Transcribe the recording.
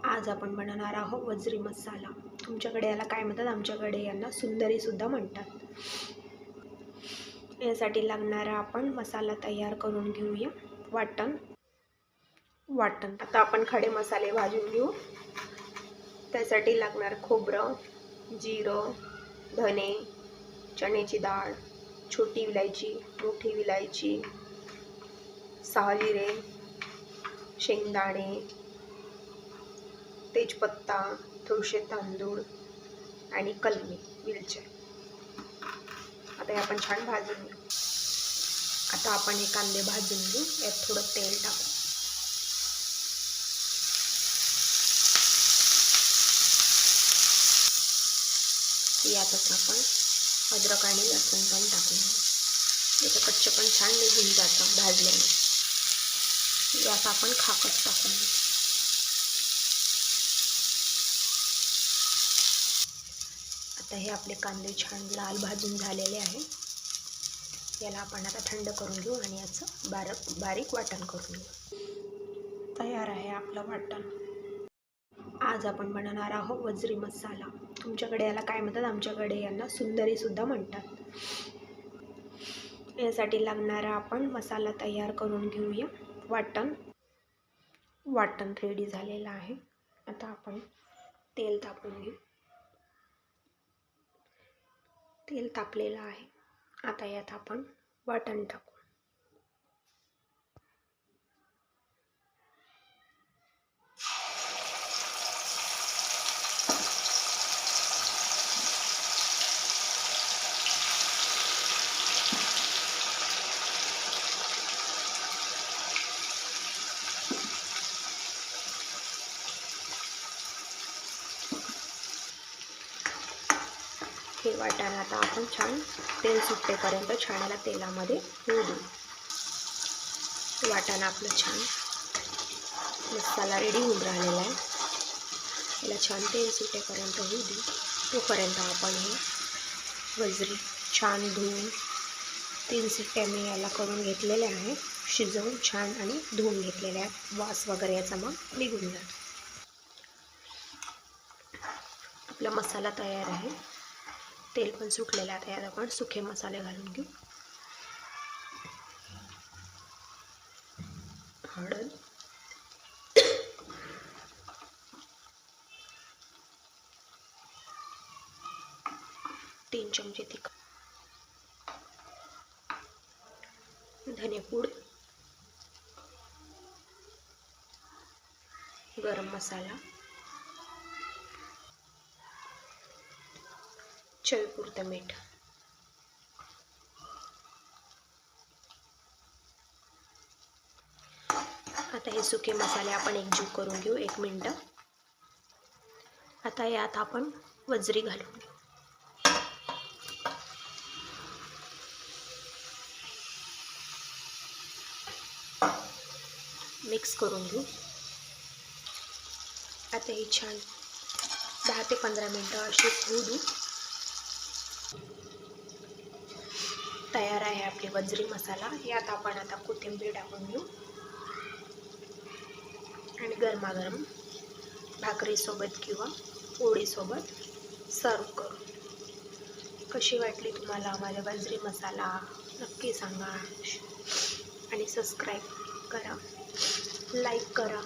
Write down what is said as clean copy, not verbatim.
आज आपण बनवणार आहोत वजरी मसाला। तुमच्याकडे याला काय म्हणतात, आमच्याकडे यांना सुंदरी सुद्धा म्हणतात। यासाठी लागणारा आपण मसाला तयार करून घेऊया। वाटण आता आपण खडे मसाले भाजून घेऊ। त्यासाठी लागणार खोबरं, जिरं, धने, चण्याची डाळ, छोटी विलायची, मोठी विलायची, 6 जिरे, शेंगदाणे, तेजपत्ता, थोडेसे तांदूळ आणि कलमी मिरच्या। आता हे आपण छान भाजून घेऊ। आता आपण हे कांदे भाजून घेऊ। यात थोडं तेल टाकू। यातच आपण अद्रक आणि लसूण पण टाकून घेऊ। याचं कच्चेपण छान निघून जातं भाजल्याने। यात आपण खाकट टाकून घेऊ। आता हे आपले कांदे छान लाल भाजून झालेले आहे। याला आपण आता थंड करून घेऊ आणि याचं बारीक वाटण करून घेऊ। तयार आहे आपलं वाटण। आज आपण बनवणार आहोत वजरी मसाला। तुमच्याकडे याला काय म्हणतात, आमच्याकडे यांना सुंदरी सुद्धा म्हणतात। यासाठी लागणारा आपण मसाला तयार करून घेऊया। वाटण रेडी झालेलं आहे। आता आपण तेल तापवून घेऊ। तेल तापलेलं आहे। आता यात आपण वाटण टाकू। हे वाटण आता आपण छान तेल सुटेपर्यंत छान याला तेलामध्ये होऊ देऊ। वाटण आपलं छान मसाला रेडी होऊन राहिलेला आहे। याला छान तेल सुटेपर्यंत होऊ देऊ। तोपर्यंत आपण हे वजरी छान धुवून 3 शिट्ट्या मी याला करून घेतलेले आहे। शिजवून छान आणि धुवून घेतलेले आहे। वास वगैरे याचा मग निघून जातो। आपला मसाला तयार आहे। तेल पण सुटलेलं आहे। यात आपण सुखे मसाले घालून घेऊ। हळद, 3 चमचे तिखट, धनेपूड, गरम मसाला, चवीपुरतं मीठ। आता हे सुके मसाले आपण एकजीव करून घेऊ 1 मिनिट। आता यात आपण वजरी घालून घेऊ। मिक्स करून घेऊ। आता हे छान 10 ते 15 मिनिटं अशी होऊ देऊ। तयार आहे आपली वजरी मसाला। यात आपण आता कोथिंबीर टाकून घेऊ आणि गरमागरम भाकरीसोबत किंवा पोळीसोबत सर्व करू। कशी वाटली तुम्हाला माझा वजरी मसाला नक्की सांगा आणि सबस्क्राईब करा, लाईक करा।